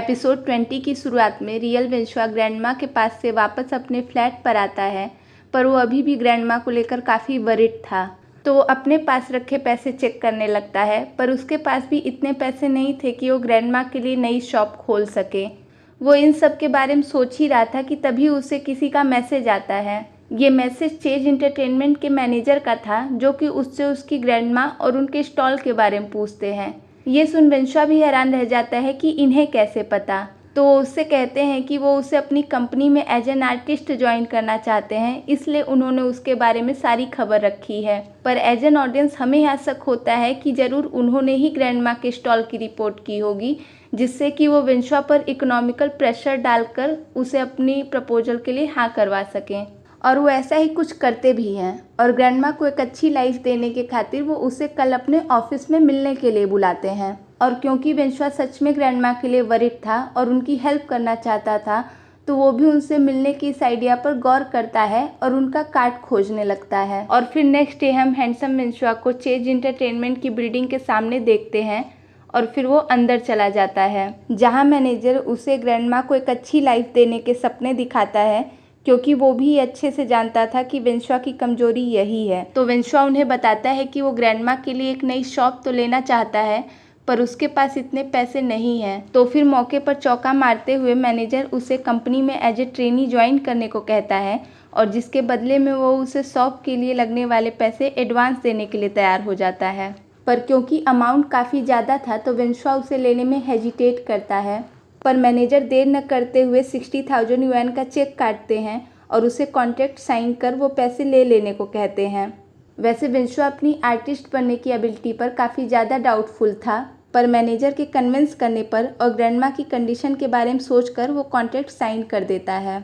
Episode 20 की शुरुआत में रियल वेंशुआ ग्रैंडमा के पास से वापस अपने फ्लैट पर आता है, पर वो अभी भी ग्रैंडमा को लेकर काफ़ी वरिड था। तो वो अपने पास रखे पैसे चेक करने लगता है, पर उसके पास भी इतने पैसे नहीं थे कि वो ग्रैंडमा के लिए नई शॉप खोल सके। वो इन सब के बारे में सोच ही रहा था कि तभी उसे किसी का मैसेज आता है। ये मैसेज चेज एंटरटेनमेंट के मैनेजर का था, जो कि उससे उसकी ग्रैंडमा और उनके स्टॉल के बारे में पूछते हैं। ये सुन वेंशुआ भी हैरान रह जाता है कि इन्हें कैसे पता। तो उससे कहते हैं कि वो उसे अपनी कंपनी में एज एन आर्टिस्ट ज्वाइन करना चाहते हैं, इसलिए उन्होंने उसके बारे में सारी खबर रखी है। पर एज एन ऑडियंस हमें यहाँ शक होता है कि ज़रूर उन्होंने ही ग्रैंडमा के स्टॉल की रिपोर्ट की होगी, जिससे कि वो वेंशुआ पर इकोनॉमिकल प्रेशर डालकर उसे अपनी प्रपोजल के लिए हाँ करवा सकें। और वो ऐसा ही कुछ करते भी हैं और ग्रैंडमा को एक अच्छी लाइफ देने के खातिर वो उसे कल अपने ऑफिस में मिलने के लिए बुलाते हैं। और क्योंकि वेंशुआ सच में ग्रैंडमा के लिए वरिड था और उनकी हेल्प करना चाहता था, तो वो भी उनसे मिलने की इस आइडिया पर गौर करता है और उनका कार्ड खोजने लगता है। और फिर नेक्स्ट डे हम हैंडसम वेंशुआ को चेज एंटरटेनमेंट की बिल्डिंग के सामने देखते हैं और फिर वो अंदर चला जाता है, जहाँ मैनेजर उसे ग्रैंडमा को एक अच्छी लाइफ देने के सपने दिखाता है, क्योंकि वो भी अच्छे से जानता था कि वेंशुआ की कमजोरी यही है। तो वेंशुआ उन्हें बताता है कि वो ग्रैंडमा के लिए एक नई शॉप तो लेना चाहता है, पर उसके पास इतने पैसे नहीं हैं। तो फिर मौके पर चौका मारते हुए मैनेजर उसे कंपनी में एज ए ट्रेनी ज्वाइन करने को कहता है, और जिसके बदले में वो उसे शॉप के लिए लगने वाले पैसे एडवांस देने के लिए तैयार हो जाता है। पर क्योंकि अमाउंट काफ़ी ज़्यादा था तो वेंशुआ उसे लेने में हेजिटेट करता है, पर मैनेजर देर न करते हुए 60,000 युआन का चेक काटते हैं और उसे कॉन्ट्रैक्ट साइन कर वो पैसे ले लेने को कहते हैं। वैसे वेंशुआ अपनी आर्टिस्ट बनने की एबिलिटी पर काफ़ी ज़्यादा डाउटफुल था, पर मैनेजर के कन्विंस करने पर और ग्रैंडमा की कंडीशन के बारे में सोचकर वो कॉन्ट्रैक्ट साइन कर देता है।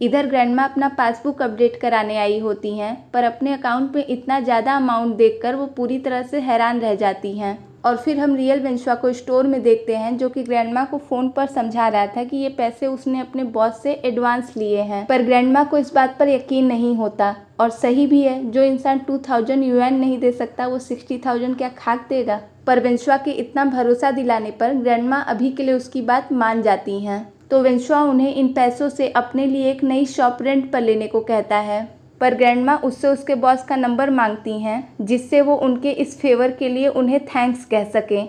इधर ग्रैंडमा अपना पासबुक अपडेट कराने आई होती हैं, पर अपने अकाउंट में इतना ज़्यादा अमाउंट देखकर वो पूरी तरह से हैरान रह जाती हैं। और फिर हम रियल वेंशुआ को स्टोर में देखते हैं, जो कि ग्रैंडमा को फ़ोन पर समझा रहा था कि ये पैसे उसने अपने बॉस से एडवांस लिए हैं। पर ग्रैंडमा को इस बात पर यकीन नहीं होता, और सही भी है, जो इंसान 2000 युआन नहीं दे सकता वो 60,000 क्या खाक देगा। पर वेंशुआ के इतना भरोसा दिलाने पर ग्रैंडमा अभी के लिए उसकी बात मान जाती हैं। तो वेंशुआ उन्हें इन पैसों से अपने लिए एक नई शॉप रेंट पर लेने को कहता है, पर ग्रैंडमा उससे उसके बॉस का नंबर मांगती हैं, जिससे वो उनके इस फेवर के लिए उन्हें थैंक्स कह सकें।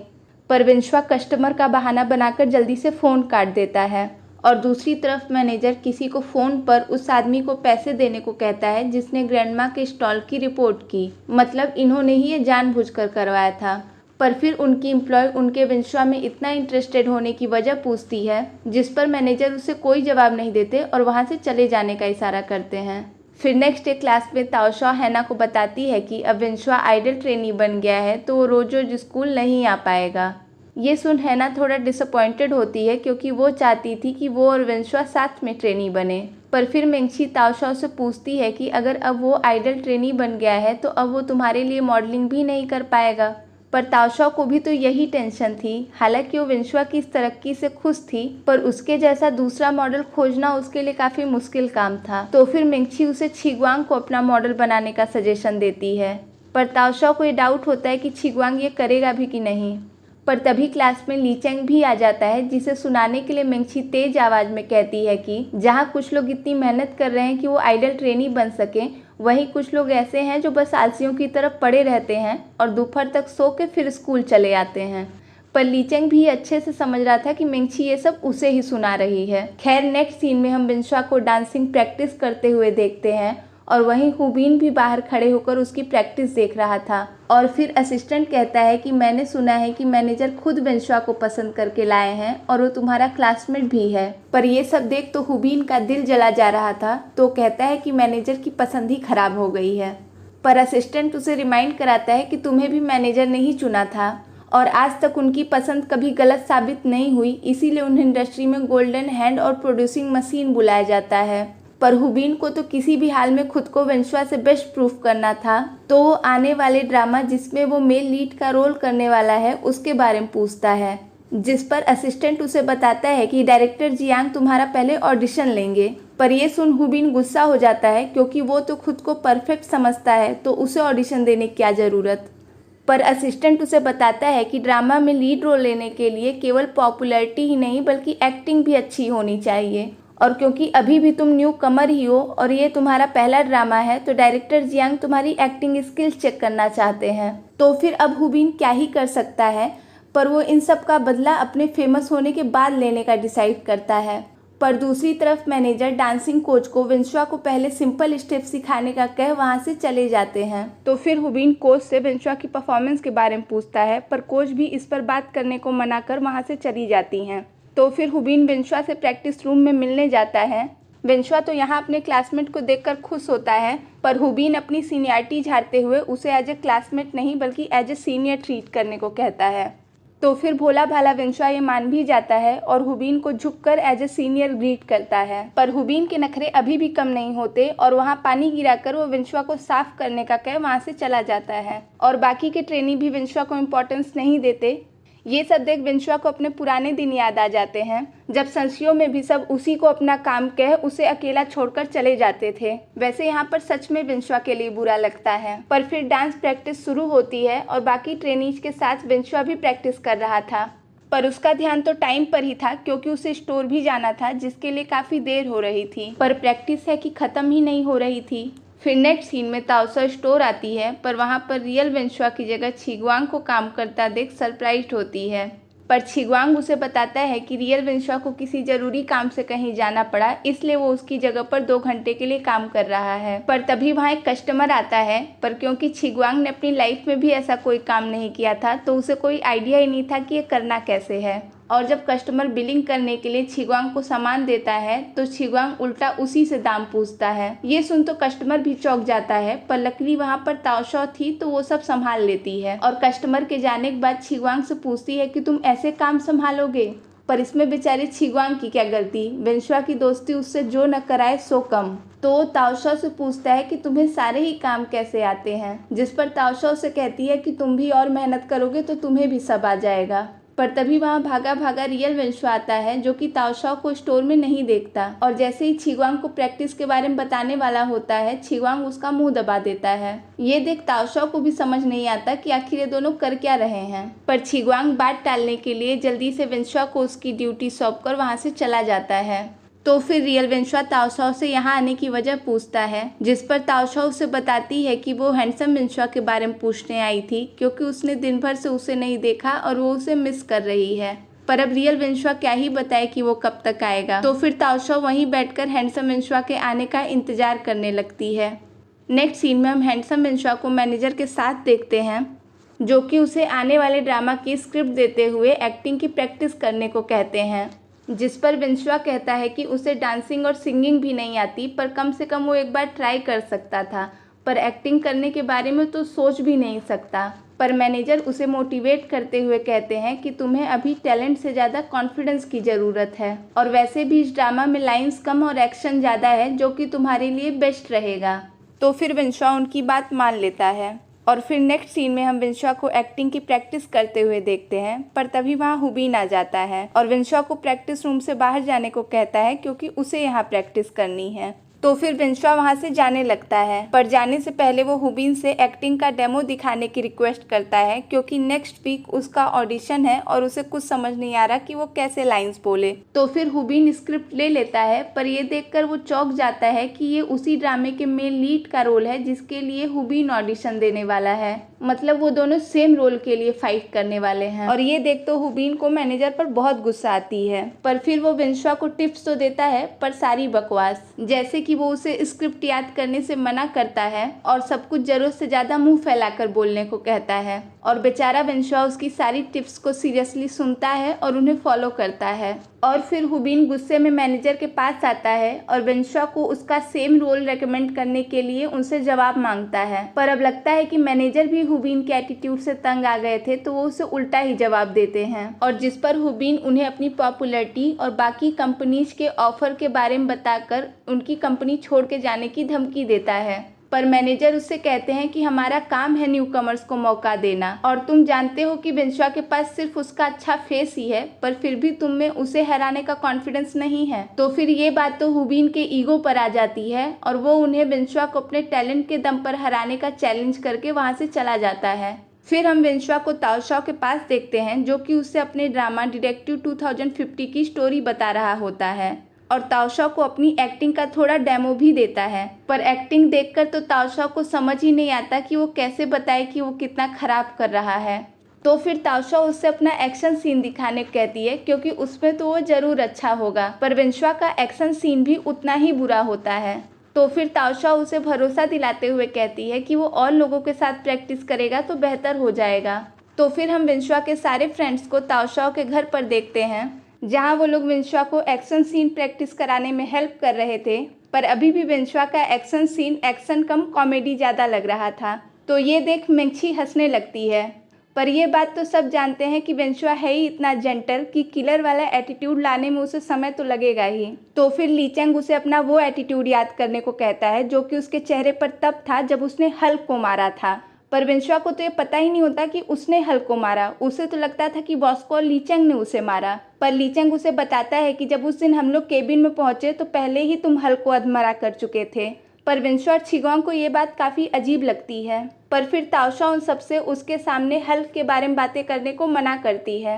पर वेंशुआ कस्टमर का बहाना बनाकर जल्दी से फ़ोन काट देता है। और दूसरी तरफ मैनेजर किसी को फ़ोन पर उस आदमी को पैसे देने को कहता है जिसने ग्रैंडमा के स्टॉल की रिपोर्ट की, मतलब इन्होंने ही ये जानबूझकर करवाया था। पर फिर उनकी एम्प्लॉय उनके वेंशुआ में इतना इंटरेस्टेड होने की वजह पूछती है, जिस पर मैनेजर उसे कोई जवाब नहीं देते और वहाँ से चले जाने का इशारा करते हैं। फिर नेक्स्ट डे क्लास में ताओशा हैना को बताती है कि अब वेंशुआ आइडल ट्रेनी बन गया है, तो वो रोज रोज स्कूल नहीं आ पाएगा। ये सुन हैना थोड़ा डिसअपॉइंटेड होती है, क्योंकि वो चाहती थी कि वो और वेंशुआ साथ में ट्रेनी बने। पर फिर मेंगशी ताओशा से पूछती है कि अगर अब वो आइडल ट्रेनी बन गया है तो अब वो तुम्हारे लिए मॉडलिंग भी नहीं कर पाएगा। पर ताओशा को भी तो यही टेंशन थी। हालांकि वो वेंशुआ की इस तरक्की से खुश थी, पर उसके जैसा दूसरा मॉडल खोजना उसके लिए काफ़ी मुश्किल काम था। तो फिर मेंगशी उसे छिगवांग को अपना मॉडल बनाने का सजेशन देती है, पर ताओशा को ये डाउट होता है कि छिगवांग ये करेगा भी कि नहीं। पर तभी क्लास में ली चेंग भी आ जाता है, जिसे सुनाने के लिए मेंगशी तेज आवाज़ में कहती है कि जहाँ कुछ लोग इतनी मेहनत कर रहे हैं कि वो आइडल ट्रेनी बन सकें, वहीं कुछ लोग ऐसे हैं जो बस आलसियों की तरफ पड़े रहते हैं और दोपहर तक सो के फिर स्कूल चले आते हैं। पर ली चेंग भी अच्छे से समझ रहा था कि मेंगशी ये सब उसे ही सुना रही है। खैर नेक्स्ट सीन में हम वेंशुआ को डांसिंग प्रैक्टिस करते हुए देखते हैं, और वहीं हुबीन भी बाहर खड़े होकर उसकी प्रैक्टिस देख रहा था। और फिर असिस्टेंट कहता है कि मैंने सुना है कि मैनेजर खुद वेंशुआ को पसंद करके लाए हैं और वो तुम्हारा क्लासमेट भी है। पर ये सब देख तो हुबीन का दिल जला जा रहा था, तो कहता है कि मैनेजर की पसंद ही खराब हो गई है। पर असिस्टेंट उसे रिमाइंड कराता है कि तुम्हें भी मैनेजर ने ही चुना था और आज तक उनकी पसंद कभी गलत साबित नहीं हुई, इसीलिए उन्हें इंडस्ट्री में गोल्डन हैंड और प्रोड्यूसिंग मशीन बुलाया जाता है। पर हुबीन को तो किसी भी हाल में खुद को वेंशुआ से बेस्ट प्रूफ करना था, तो वो आने वाले ड्रामा जिसमें वो मेल लीड का रोल करने वाला है उसके बारे में पूछता है, जिस पर असिस्टेंट उसे बताता है कि डायरेक्टर जियांग तुम्हारा पहले ऑडिशन लेंगे। पर ये सुन हुबीन गुस्सा हो जाता है, क्योंकि वो तो खुद को परफेक्ट समझता है, तो उसे ऑडिशन देने की क्या ज़रूरत। पर असिस्टेंट उसे बताता है कि ड्रामा में लीड रोल लेने के लिए केवल पॉपुलैरिटी ही नहीं बल्कि एक्टिंग भी अच्छी होनी चाहिए, और क्योंकि अभी भी तुम न्यू कमर ही हो और ये तुम्हारा पहला ड्रामा है तो डायरेक्टर जियांग तुम्हारी एक्टिंग स्किल्स चेक करना चाहते हैं। तो फिर अब हुबीन क्या ही कर सकता है, पर वो इन सब का बदला अपने फेमस होने के बाद लेने का डिसाइड करता है। पर दूसरी तरफ मैनेजर डांसिंग कोच को विंशुआ को पहले सिंपल स्टेप सिखाने का कह वहाँ से चले जाते हैं। तो फिर हुबीन कोच से विंशुआ की परफॉर्मेंस के बारे में पूछता है, पर कोच भी इस पर बात करने को मना कर वहाँ से चली जाती हैं। तो फिर हुबीन विंशुआ से प्रैक्टिस रूम में मिलने जाता है। विंशुआ तो यहाँ अपने क्लासमेट को देखकर खुश होता है, पर हुबीन अपनी सीनियरिटी झाड़ते हुए उसे एज ए क्लासमेट नहीं बल्कि एज ए सीनियर ट्रीट करने को कहता है। तो फिर भोला भाला विंशुआ ये मान भी जाता है और हुबीन को झुककर एज ए सीनियर ग्रीट करता है। पर हुबीन के नखरे अभी भी कम नहीं होते और वहाँ पानी गिराकर वो विंशुआ को साफ करने का कह वहाँ से चला जाता है। और बाकी के ट्रेनी भी विंशुआ को इम्पोर्टेंस नहीं देते। ये सब देख विंशुआ को अपने पुराने दिन याद आ जाते हैं, जब संस्यों में भी सब उसी को अपना काम कह उसे अकेला छोड़कर चले जाते थे। वैसे यहाँ पर सच में विंशुआ के लिए बुरा लगता है। पर फिर डांस प्रैक्टिस शुरू होती है और बाकी ट्रेनीज के साथ विंशुआ भी प्रैक्टिस कर रहा था, पर उसका ध्यान तो टाइम पर ही था क्योंकि उसे स्टोर भी जाना था जिसके लिए काफ़ी देर हो रही थी। पर प्रैक्टिस है कि ख़त्म ही नहीं हो रही थी। फिर नेक्स्ट सीन में ताओसा स्टोर आती है, पर वहाँ पर रियल विंशुआ की जगह छिगवांग को काम करता देख सरप्राइज्ड होती है। पर छिगवांग उसे बताता है कि रियल विंशुआ को किसी ज़रूरी काम से कहीं जाना पड़ा, इसलिए वो उसकी जगह पर 2 घंटे के लिए काम कर रहा है। पर तभी वहाँ एक कस्टमर आता है, पर क्योंकि छिगवांग ने अपनी लाइफ में भी ऐसा कोई काम नहीं किया था तो उसे कोई आइडिया ही नहीं था कि ये करना कैसे है। और जब कस्टमर बिलिंग करने के लिए छिगवांग को सामान देता है तो छिगवांग उल्टा उसी से दाम पूछता है। ये सुन तो कस्टमर भी चौंक जाता है, पर लकड़ी वहाँ पर ताओशा थी तो वो सब संभाल लेती है और कस्टमर के जाने के बाद छिगवांग से पूछती है कि तुम ऐसे काम संभालोगे। पर इसमें बेचारी छिगवांग की क्या गलती, विंशुआ की दोस्ती उससे जो न कराए सो कम। तो ताओशा से पूछता है कि तुम्हें सारे ही काम कैसे आते हैं, जिस पर ताओशा उसे कहती है कि तुम भी और मेहनत करोगे तो तुम्हें भी सब आ जाएगा। पर तभी वहाँ भागा भागा रियल विंशुआ आता है जो कि ताओशा को स्टोर में नहीं देखता, और जैसे ही छिगवांग को प्रैक्टिस के बारे में बताने वाला होता है छिगवांग उसका मुंह दबा देता है। ये देख ताओशा को भी समझ नहीं आता कि आखिर ये दोनों कर क्या रहे हैं। पर छिगवांग बात टालने के लिए जल्दी से विंशुआ को उसकी ड्यूटी सौंप कर वहाँ से चला जाता है। तो फिर रियल विंशुआ ताओशा से यहाँ आने की वजह पूछता है, जिस पर ताओशा उसे बताती है कि वो हैंडसम विंशुआ के बारे में पूछने आई थी क्योंकि उसने दिन भर से उसे नहीं देखा और वो उसे मिस कर रही है। पर अब रियल विंशुआ क्या ही बताए कि वो कब तक आएगा। तो फिर ताओशा वहीं बैठकर हैंडसम विंशुआ के आने का इंतजार करने लगती है। नेक्स्ट सीन में हम हैंडसम विंशुआ को मैनेजर के साथ देखते हैं, जो कि उसे आने वाले ड्रामा की स्क्रिप्ट देते हुए एक्टिंग की प्रैक्टिस करने को कहते हैं, जिस पर विंशुआ कहता है कि उसे डांसिंग और सिंगिंग भी नहीं आती, पर कम से कम वो एक बार ट्राई कर सकता था, पर एक्टिंग करने के बारे में तो सोच भी नहीं सकता। पर मैनेजर उसे मोटिवेट करते हुए कहते हैं कि तुम्हें अभी टैलेंट से ज़्यादा कॉन्फिडेंस की ज़रूरत है, और वैसे भी इस ड्रामा में लाइंस कम और एक्शन ज़्यादा है जो कि तुम्हारे लिए बेस्ट रहेगा। तो फिर विंशुआ उनकी बात मान लेता है। और फिर नेक्स्ट सीन में हम विंशुआ को एक्टिंग की प्रैक्टिस करते हुए देखते हैं, पर तभी वहाँ हुबीन आ जाता है और विंशुआ को प्रैक्टिस रूम से बाहर जाने को कहता है क्योंकि उसे यहाँ प्रैक्टिस करनी है। तो फिर विंशुआ वहाँ से जाने लगता है, पर जाने से पहले वो हुबीन से एक्टिंग का डेमो दिखाने की रिक्वेस्ट करता है क्योंकि नेक्स्ट वीक उसका ऑडिशन है और उसे कुछ समझ नहीं आ रहा कि वो कैसे लाइंस बोले। तो फिर हुबीन स्क्रिप्ट ले लेता है, पर ये देखकर वो चौंक जाता है कि ये उसी ड्रामे के मेन लीड का रोल है जिसके लिए हुबीन ऑडिशन देने वाला है। मतलब वो दोनों सेम रोल के लिए फाइट करने वाले हैं। और ये देख तो हुबीन को मैनेजर पर बहुत गुस्सा आती है, पर फिर वो विंशुआ को टिप्स तो देता है पर सारी बकवास, जैसे कि वो उसे स्क्रिप्ट याद करने से मना करता है और सब कुछ जरूरत से ज्यादा मुंह फैलाकर बोलने को कहता है। और बेचारा विंशुआ उसकी सारी टिप्स को सीरियसली सुनता है और उन्हें फॉलो करता है। और फिर हुबीन गुस्से में मैनेजर के पास आता है और विंशुआ को उसका सेम रोल रेकमेंड करने के लिए उनसे जवाब मांगता है। पर अब लगता है कि मैनेजर भी हुबीन के एटीट्यूड से तंग आ गए थे तो वो उसे उल्टा ही जवाब देते हैं, और जिस पर हुबीन उन्हें अपनी पॉपुलैरिटी और बाकी कंपनीज के ऑफर के बारे में बताकर उनकी कंपनी छोड़ के जाने की धमकी देता है। पर मैनेजर उससे कहते हैं कि हमारा काम है न्यू कमर्स को मौका देना, और तुम जानते हो कि विंशुआ के पास सिर्फ उसका अच्छा फेस ही है, पर फिर भी तुम में उसे हराने का कॉन्फिडेंस नहीं है। तो फिर ये बात तो हुबीन के ईगो पर आ जाती है और वो उन्हें विंशुआ को अपने टैलेंट के दम पर हराने का चैलेंज करके वहाँ से चला जाता है। फिर हम विंशुआ को ताओशाओ के पास देखते हैं, जो कि उससे अपने ड्रामा डिटेक्टिव 2050 की स्टोरी बता रहा होता है और ताओशाओ को अपनी एक्टिंग का थोड़ा डेमो भी देता है। पर एक्टिंग देखकर तो ताओशाओ को समझ ही नहीं आता कि वो कैसे बताए कि वो कितना खराब कर रहा है। तो फिर ताओशाओ उससे अपना एक्शन सीन दिखाने को कहती है, क्योंकि उसमें तो वो ज़रूर अच्छा होगा। पर विंशुआ का एक्शन सीन भी उतना ही बुरा होता है। तो फिर ताओशाओ उसे भरोसा दिलाते हुए कहती है कि वो और लोगों के साथ प्रैक्टिस करेगा तो बेहतर हो जाएगा। तो फिर हम विंशुआ के सारे फ्रेंड्स को ताओशाओ के घर पर देखते हैं, जहाँ वो लोग विंशुआ को एक्शन सीन प्रैक्टिस कराने में हेल्प कर रहे थे। पर अभी भी विंशुआ का एक्शन सीन एक्शन कम कॉमेडी ज़्यादा लग रहा था। तो ये देख मेंगछी हंसने लगती है। पर ये बात तो सब जानते हैं कि विंशुआ है ही इतना जेंटल कि किलर वाला एटीट्यूड लाने में उसे समय तो लगेगा ही। तो फिर ली चैंग उसे अपना वो एटीट्यूड याद करने को कहता है, जो कि उसके चेहरे पर तब था जब उसने हल्क को मारा था। पर विंशुआ को तो ये पता ही नहीं होता कि उसने हल्क को मारा। उसे तो लगता था कि बॉस्को और ली चैंग ने उसे मारा। पर ली चैंग उसे बताता है कि जब उस दिन हम लोग केबिन में पहुंचे तो पहले ही तुम हल्क को अधमरा कर चुके थे। पर विंशुआ और छिगोंग को ये बात काफ़ी अजीब लगती है। पर फिर ताओशाओ उन सबसे उसके सामने हल्क के बारे में बातें करने को मना करती है।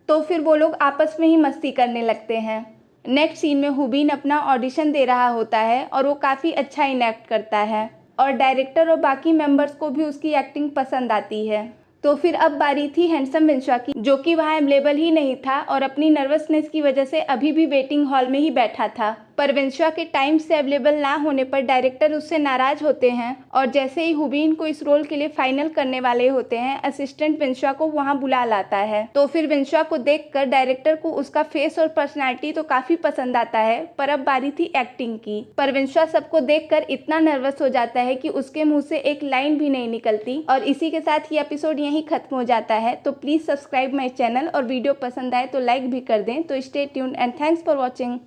तो फिर वो लोग आपस में ही मस्ती करने लगते हैं। नेक्स्ट सीन में हुबीन अपना ऑडिशन दे रहा होता है और वो काफ़ी अच्छा इनएक्ट करता है और डायरेक्टर और बाकी मेंबर्स को भी उसकी एक्टिंग पसंद आती है। तो फिर अब बारी थी हैंडसम विंशुआ की, जो कि वहाँ अवेलेबल ही नहीं था और अपनी नर्वसनेस की वजह से अभी भी वेटिंग हॉल में ही बैठा था। पर विंशुआ के टाइम से अवेलेबल ना होने पर डायरेक्टर उससे नाराज होते हैं और जैसे ही हुबीन को इस रोल के लिए फाइनल करने वाले होते हैं, असिस्टेंट विंशुआ को वहाँ बुला लाता है। तो फिर विंशुआ को देखकर डायरेक्टर को उसका फेस और पर्सनैलिटी तो काफ़ी पसंद आता है, पर अब बारी थी एक्टिंग की। पर विंशुआ सबको देखकर इतना नर्वस हो जाता है कि उसके मुँह से एक लाइन भी नहीं निकलती। और इसी के साथ ये एपिसोड यहीं खत्म हो जाता है। तो प्लीज़ सब्सक्राइब माई चैनल और वीडियो पसंद आए तो लाइक भी कर दें। तो stay tuned and thanks for watching.